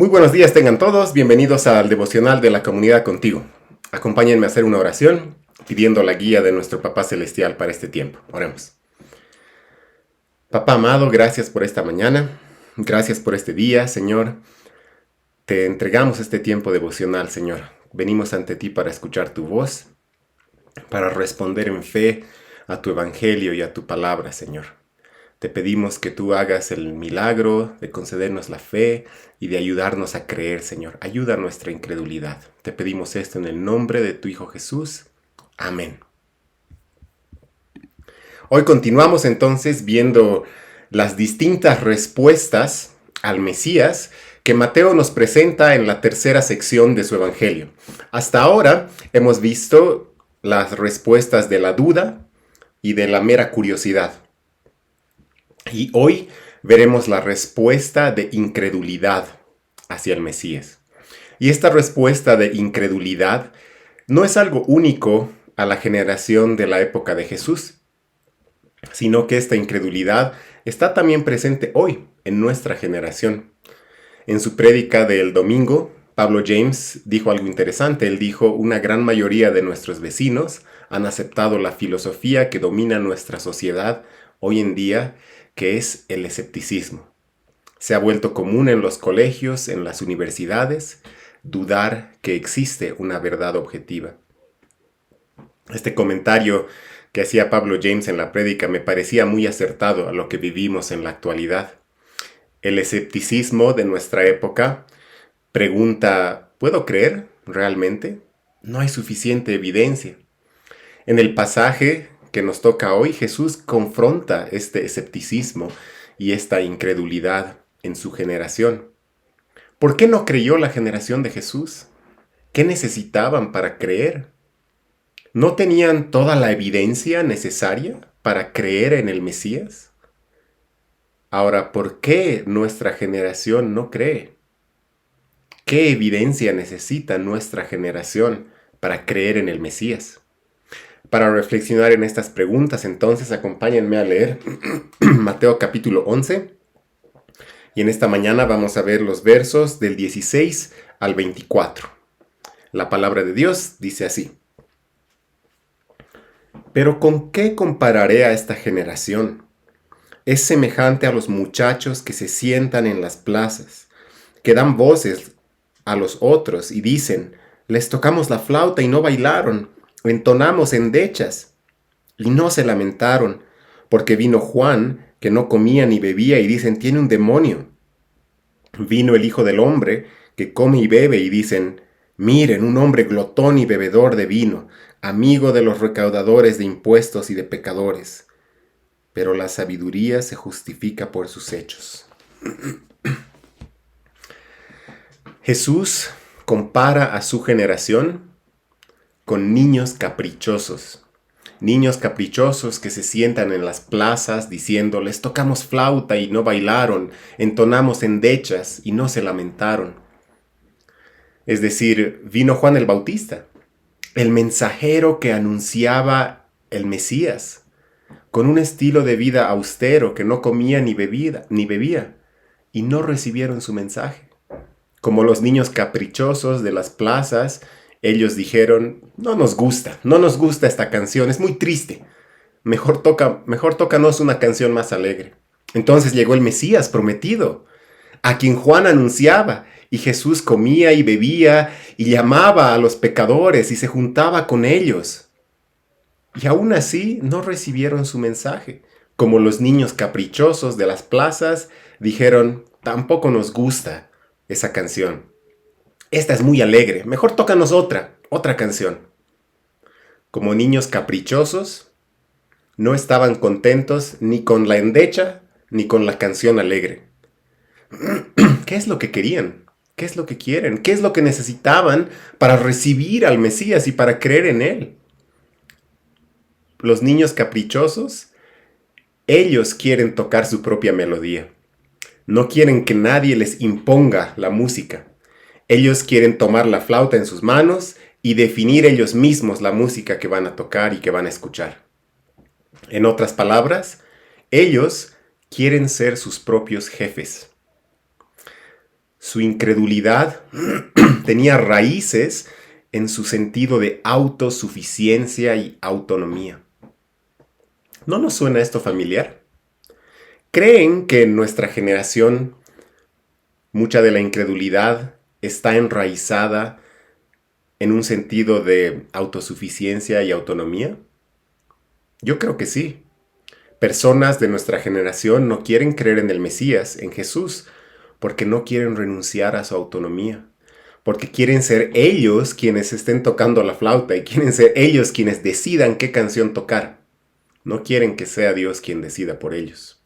Muy buenos días tengan todos, bienvenidos al devocional de la comunidad contigo. Acompáñenme a hacer una oración pidiendo la guía de nuestro Papá Celestial para este tiempo. Oremos. Papá amado, gracias por esta mañana, gracias por este día, Señor. Te entregamos este tiempo devocional, Señor. Venimos ante ti para escuchar tu voz, para responder en fe a tu evangelio y a tu palabra, Señor. Te pedimos que tú hagas el milagro de concedernos la fe y de ayudarnos a creer, Señor. Ayuda a nuestra incredulidad. Te pedimos esto en el nombre de tu Hijo Jesús. Amén. Hoy continuamos entonces viendo las distintas respuestas al Mesías que Mateo nos presenta en la tercera sección de su Evangelio. Hasta ahora hemos visto las respuestas de la duda y de la mera curiosidad. Y hoy veremos la respuesta de incredulidad hacia el Mesías. Y esta respuesta de incredulidad no es algo único a la generación de la época de Jesús, sino que esta incredulidad está también presente hoy en nuestra generación. En su prédica del domingo, Pablo James dijo algo interesante. Él dijo: una gran mayoría de nuestros vecinos han aceptado la filosofía que domina nuestra sociedad hoy en día, que es el escepticismo. Se ha vuelto común en los colegios, en las universidades, dudar que existe una verdad objetiva. Este comentario que hacía Pablo James en la prédica me parecía muy acertado a lo que vivimos en la actualidad. El escepticismo de nuestra época pregunta: ¿puedo creer realmente? No hay suficiente evidencia. En el pasaje que nos toca hoy, Jesús confronta este escepticismo y esta incredulidad en su generación. ¿Por qué no creyó la generación de Jesús? ¿Qué necesitaban para creer? ¿No tenían toda la evidencia necesaria para creer en el Mesías? Ahora, ¿por qué nuestra generación no cree? ¿Qué evidencia necesita nuestra generación para creer en el Mesías? Para reflexionar en estas preguntas, entonces, acompáñenme a leer Mateo capítulo 11. Y en esta mañana vamos a ver los versos del 16 al 24. La palabra de Dios dice así: ¿pero con qué compararé a esta generación? Es semejante a los muchachos que se sientan en las plazas, que dan voces a los otros y dicen: les tocamos la flauta y no bailaron, entonamos endechas y no se lamentaron, porque vino Juan, que no comía ni bebía, y dicen: tiene un demonio. Vino el Hijo del Hombre, que come y bebe, y dicen: miren, un hombre glotón y bebedor de vino, amigo de los recaudadores de impuestos y de pecadores. Pero la sabiduría se justifica por sus hechos. Jesús compara a su generación con niños caprichosos que se sientan en las plazas diciendo: les tocamos flauta y no bailaron, entonamos endechas y no se lamentaron. Es decir, vino Juan el Bautista, el mensajero que anunciaba el Mesías, con un estilo de vida austero, que no comía ni bebía, y no recibieron su mensaje. Como los niños caprichosos de las plazas, ellos dijeron: no nos gusta esta canción, es muy triste. Mejor tócanos una canción más alegre. Entonces llegó el Mesías prometido, a quien Juan anunciaba, y Jesús comía y bebía y llamaba a los pecadores y se juntaba con ellos. Y aún así no recibieron su mensaje. Como los niños caprichosos de las plazas dijeron: tampoco nos gusta esa canción. Esta es muy alegre, mejor tócanos otra canción. Como niños caprichosos, no estaban contentos ni con la endecha ni con la canción alegre. ¿Qué es lo que querían? ¿Qué es lo que quieren? ¿Qué es lo que necesitaban para recibir al Mesías y para creer en él? Los niños caprichosos, ellos quieren tocar su propia melodía. No quieren que nadie les imponga la música. Ellos quieren tomar la flauta en sus manos y definir ellos mismos la música que van a tocar y que van a escuchar. En otras palabras, ellos quieren ser sus propios jefes. Su incredulidad tenía raíces en su sentido de autosuficiencia y autonomía. ¿No nos suena esto familiar? ¿Creen que en nuestra generación mucha de la incredulidad está enraizada en un sentido de autosuficiencia y autonomía? Yo creo que sí. Personas de nuestra generación no quieren creer en el Mesías, en Jesús, porque no quieren renunciar a su autonomía, porque quieren ser ellos quienes estén tocando la flauta y quieren ser ellos quienes decidan qué canción tocar. No quieren que sea Dios quien decida por ellos.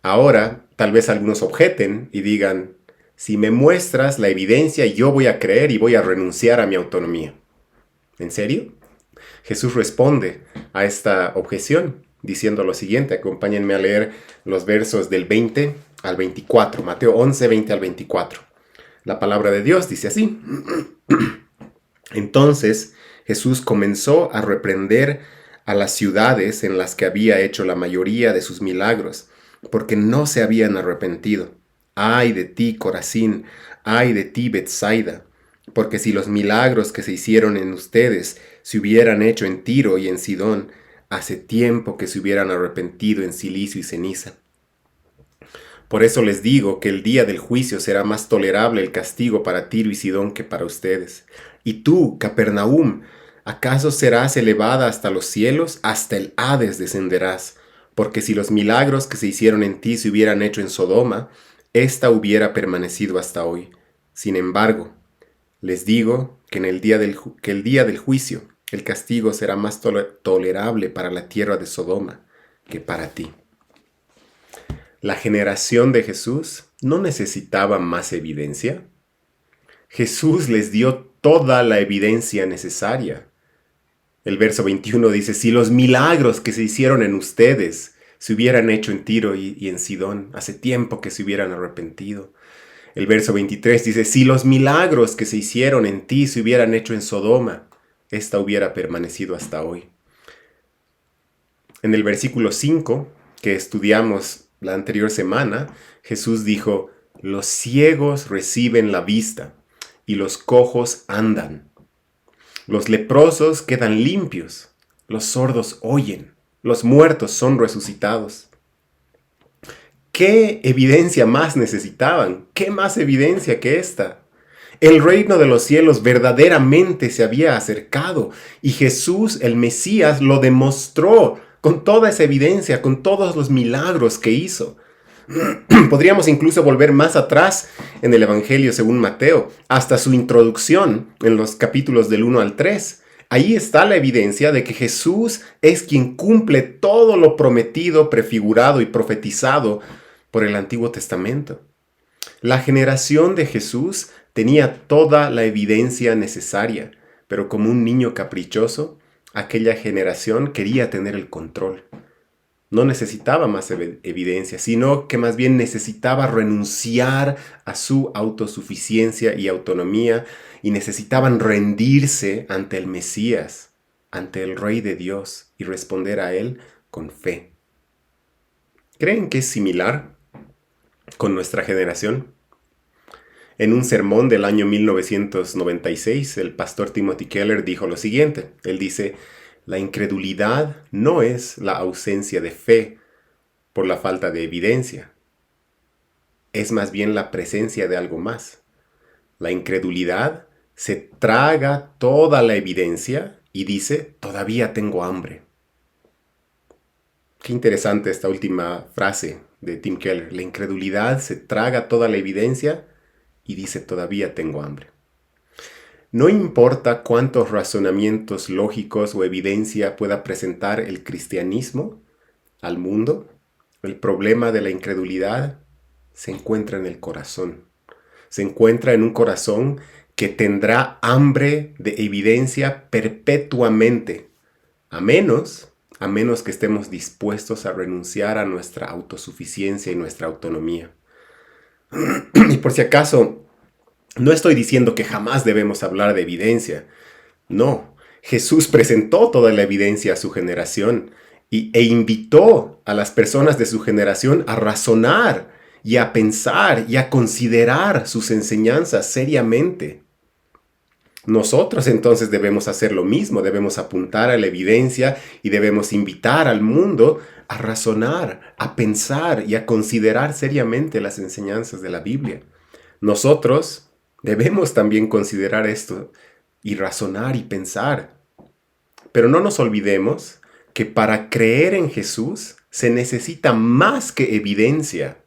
Ahora, tal vez algunos objeten y digan, si me muestras la evidencia, yo voy a creer y voy a renunciar a mi autonomía. ¿En serio? Jesús responde a esta objeción diciendo lo siguiente. Acompáñenme a leer los versos del 20 al 24. Mateo 11, 20 al 24. La palabra de Dios dice así. Entonces Jesús comenzó a reprender a las ciudades en las que había hecho la mayoría de sus milagros, porque no se habían arrepentido. ¡Ay de ti, Corazín! ¡Ay de ti, Betsaida! Porque si los milagros que se hicieron en ustedes se hubieran hecho en Tiro y en Sidón, hace tiempo que se hubieran arrepentido en silicio y ceniza. Por eso les digo que el día del juicio será más tolerable el castigo para Tiro y Sidón que para ustedes. Y tú, Capernaum, ¿acaso serás elevada hasta los cielos? Hasta el Hades descenderás. Porque si los milagros que se hicieron en ti se hubieran hecho en Sodoma, ésta hubiera permanecido hasta hoy. Sin embargo, les digo que el día del juicio, el castigo será más tolerable para la tierra de Sodoma que para ti. La generación de Jesús no necesitaba más evidencia. Jesús les dio toda la evidencia necesaria. El verso 21 dice, si los milagros que se hicieron en ustedes se hubieran hecho en Tiro y en Sidón, hace tiempo que se hubieran arrepentido. El verso 23 dice, si los milagros que se hicieron en ti se hubieran hecho en Sodoma, esta hubiera permanecido hasta hoy. En el versículo 5, que estudiamos la anterior semana, Jesús dijo, los ciegos reciben la vista y los cojos andan. Los leprosos quedan limpios, los sordos oyen, los muertos son resucitados. ¿Qué evidencia más necesitaban? ¿Qué más evidencia que esta? El reino de los cielos verdaderamente se había acercado y Jesús, el Mesías, lo demostró con toda esa evidencia, con todos los milagros que hizo. Podríamos incluso volver más atrás en el Evangelio según Mateo, hasta su introducción en los capítulos del 1 al 3. Ahí está la evidencia de que Jesús es quien cumple todo lo prometido, prefigurado y profetizado por el Antiguo Testamento. La generación de Jesús tenía toda la evidencia necesaria, pero como un niño caprichoso, aquella generación quería tener el control. No necesitaba más evidencia, sino que más bien necesitaba renunciar a su autosuficiencia y autonomía y necesitaban rendirse ante el Mesías, ante el Rey de Dios y responder a Él con fe. ¿Creen que es similar con nuestra generación? En un sermón del año 1996, el pastor Timothy Keller dijo lo siguiente. Él dice, la incredulidad no es la ausencia de fe por la falta de evidencia. Es más bien la presencia de algo más. La incredulidad se traga toda la evidencia y dice, todavía tengo hambre. Qué interesante esta última frase de Tim Keller. La incredulidad se traga toda la evidencia y dice, todavía tengo hambre. No importa cuántos razonamientos lógicos o evidencia pueda presentar el cristianismo al mundo, el problema de la incredulidad se encuentra en el corazón. Se encuentra en un corazón que tendrá hambre de evidencia perpetuamente, a menos que estemos dispuestos a renunciar a nuestra autosuficiencia y nuestra autonomía. Y por si acaso, no estoy diciendo que jamás debemos hablar de evidencia. No, Jesús presentó toda la evidencia a su generación e invitó a las personas de su generación a razonar y a pensar y a considerar sus enseñanzas seriamente. Nosotros entonces debemos hacer lo mismo, debemos apuntar a la evidencia y debemos invitar al mundo a razonar, a pensar y a considerar seriamente las enseñanzas de la Biblia. Nosotros debemos también considerar esto y razonar y pensar. Pero no nos olvidemos que para creer en Jesús se necesita más que evidencia.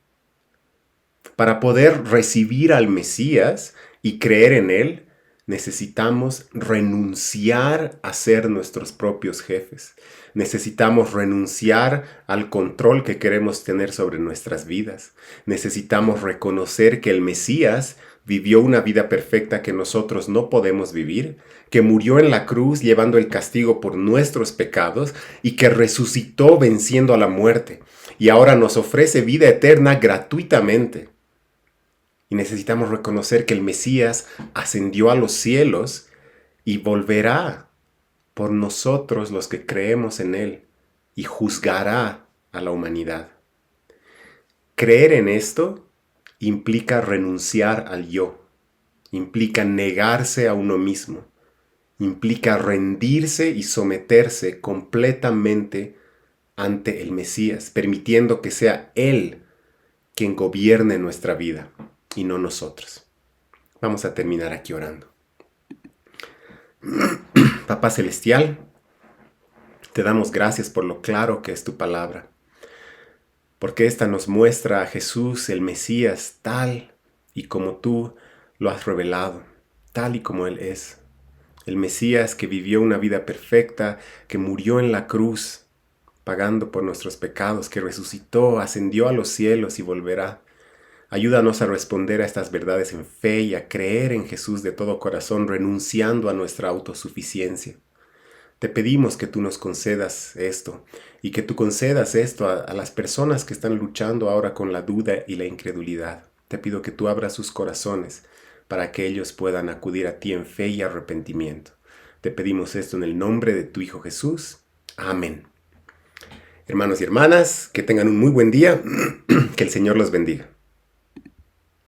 Para poder recibir al Mesías y creer en Él, necesitamos renunciar a ser nuestros propios jefes. Necesitamos renunciar al control que queremos tener sobre nuestras vidas. Necesitamos reconocer que el Mesías vivió una vida perfecta que nosotros no podemos vivir, que murió en la cruz llevando el castigo por nuestros pecados y que resucitó venciendo a la muerte y ahora nos ofrece vida eterna gratuitamente. Y necesitamos reconocer que el Mesías ascendió a los cielos y volverá por nosotros los que creemos en Él y juzgará a la humanidad. Creer en esto implica renunciar al yo, implica negarse a uno mismo, implica rendirse y someterse completamente ante el Mesías, permitiendo que sea Él quien gobierne nuestra vida y no nosotros. Vamos a terminar aquí orando. Papá Celestial, te damos gracias por lo claro que es tu palabra, porque esta nos muestra a Jesús, el Mesías, tal y como tú lo has revelado, tal y como Él es. El Mesías que vivió una vida perfecta, que murió en la cruz, pagando por nuestros pecados, que resucitó, ascendió a los cielos y volverá. Ayúdanos a responder a estas verdades en fe y a creer en Jesús de todo corazón, renunciando a nuestra autosuficiencia. Te pedimos que tú nos concedas esto y que tú concedas esto a las personas que están luchando ahora con la duda y la incredulidad. Te pido que tú abras sus corazones para que ellos puedan acudir a ti en fe y arrepentimiento. Te pedimos esto en el nombre de tu Hijo Jesús. Amén. Hermanos y hermanas, que tengan un muy buen día. Que el Señor los bendiga.